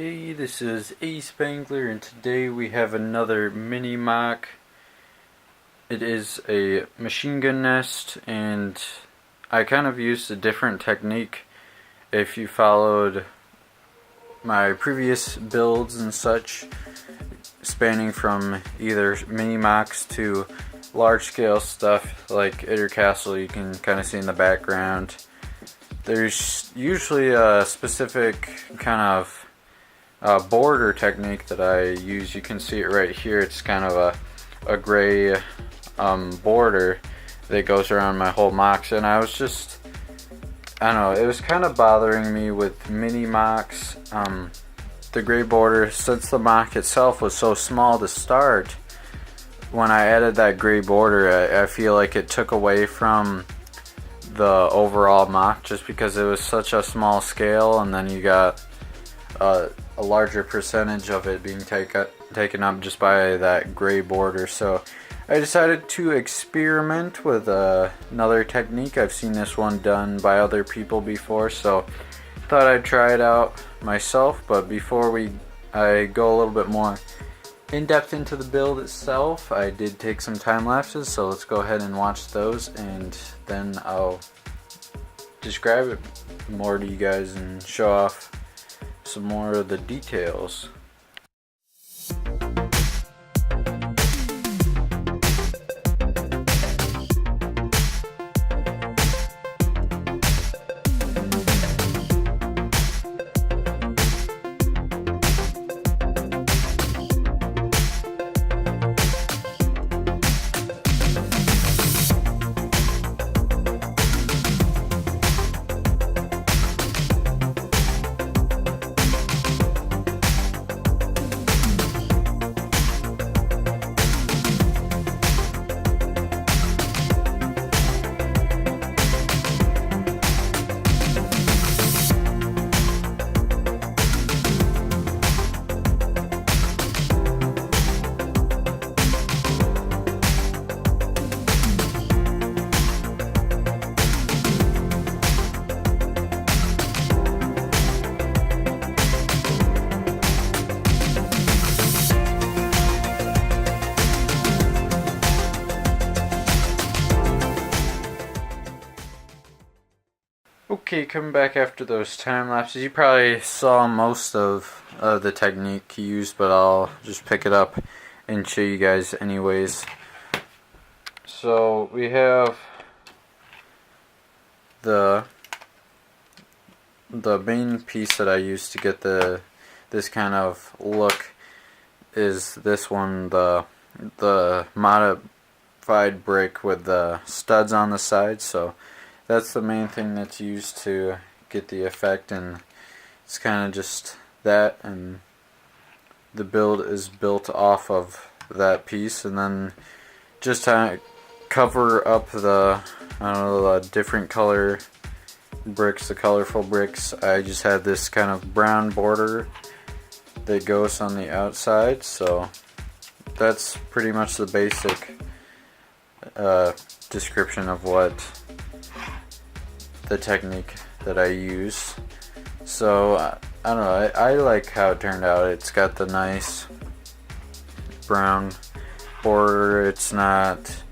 Hey, this is ASpengler, and today we have another mini MOC. It is a machine gun nest, and I kind of used a different technique. If you followed my previous builds and such, spanning from either mini MOCs to large scale stuff like Itter Castle, you can kind of see in the background. There's usually a specific kind of border technique that I use. You can see it right here. It's kind of a gray border that goes around my whole MOCs, and I don't know, it was kind of bothering me with mini MOCs. The gray border, since the MOC itself was so small to start, when I added that gray border, I feel like it took away from the overall MOC just because it was such a small scale, and then you got a larger percentage of it being taken up just by that gray border. So I decided to experiment with another technique. I've seen this one done by other people before, so thought I'd try it out myself. But before I go a little bit more in depth into the build itself, I did take some time lapses, so let's go ahead and watch those, and then I'll describe it more to you guys and show off some more of the details. Okay, coming back after those time lapses, you probably saw most of the technique used, but I'll just pick it up and show you guys anyways. So we have the main piece that I used to get this kind of look is this one, the modified brick with the studs on the side. So that's the main thing that's used to get the effect, and it's kind of just that, and the build is built off of that piece. And then just to cover up the different color bricks, the colorful bricks, I just had this kind of brown border that goes on the outside. So that's pretty much the basic description of what the technique that I use. So I don't know, I like how it turned out. It's got the nice brown border. It's not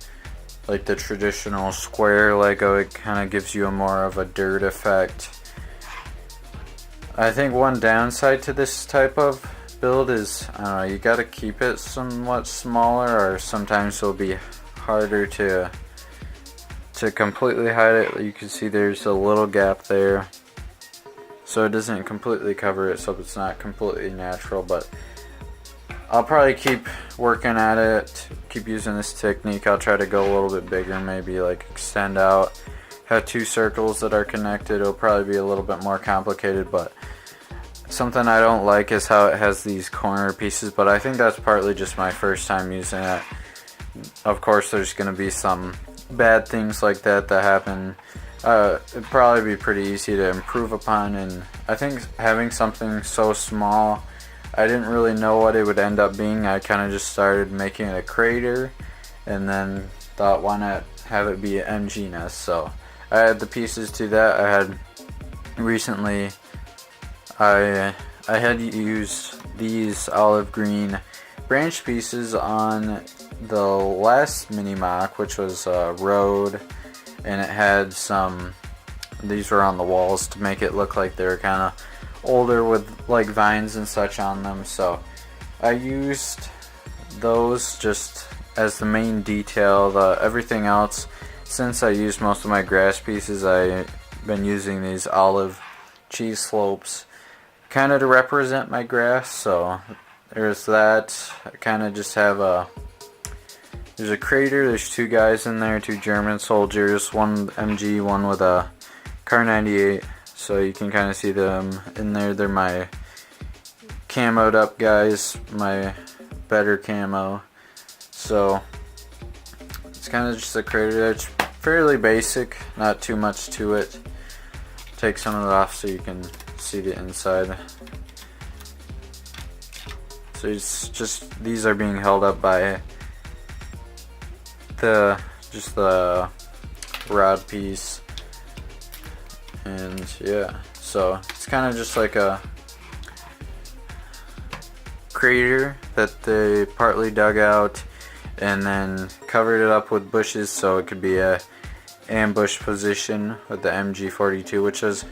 like the traditional square Lego. It kind of gives you a more of a dirt effect. I think one downside to this type of build is, I don't know, you gotta keep it somewhat smaller, or sometimes it'll be harder to completely hide it. You can see there's a little gap there, so it doesn't completely cover it, so it's not completely natural. But I'll probably keep working at it, keep using this technique. I'll try to go a little bit bigger, maybe like extend out, have two circles that are connected. It'll probably be a little bit more complicated, but something I don't like is how it has these corner pieces, but I think that's partly just my first time using it. Of course, there's going to be some bad things like that happen. It'd probably be pretty easy to improve upon, and I think having something so small, I didn't really know what it would end up being. I kind of just started making it a crater, and then thought, why not have it be an MG nest? So I had the pieces to that. I had recently, I I had used these olive green branch pieces on the last mini MOC, which was road, and it had some, these were on the walls to make it look like they were kind of older with like vines and such on them. So I used those just as the main detail. Everything else, since I used most of my grass pieces, I've been using these olive cheese slopes kind of to represent my grass. So there's that. I kind of just have there's a crater, there's two guys in there, two German soldiers, one MG, one with a Kar 98, so you can kind of see them in there. They're my camoed up guys, my better camo. So it's kind of just a crater. It's fairly basic, not too much to it. Take some of it off so you can see the inside. So it's just, these are being held up by the rod piece, and yeah, so it's kind of just like a crater that they partly dug out and then covered it up with bushes so it could be a ambush position with the MG42, which is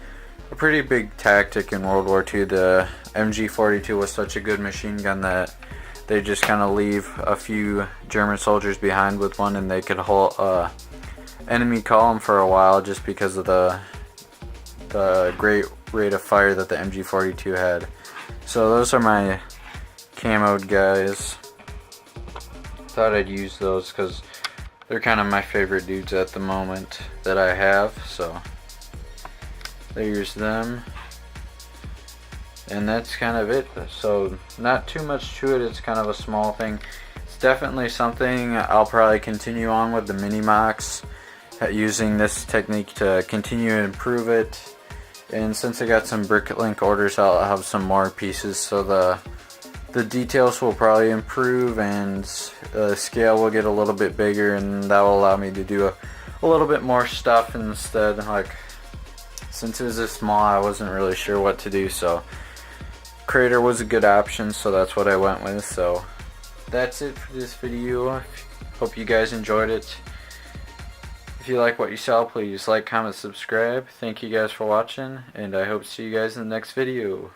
a pretty big tactic in World War II. The MG42 was such a good machine gun that they just kind of leave a few German soldiers behind with one, and they could hold enemy column for a while just because of the great rate of fire that the MG42 had. So those are my camoed guys. Thought I'd use those because they're kind of my favorite dudes at the moment that I have. So there's them. And that's kind of it. So not too much to it. It's kind of a small thing. It's definitely something I'll probably continue on with the mini MOCs, using this technique to continue to improve it. And since I got some Bricklink orders, I'll have some more pieces, so the details will probably improve and the scale will get a little bit bigger, and that will allow me to do a little bit more stuff instead. Like, since it was this small, I wasn't really sure what to do, so crater was a good option, so that's what I went with. So that's it for this video. Hope you guys enjoyed it. If you like what you saw, please like, comment, subscribe. Thank you guys for watching, and I hope to see you guys in the next video.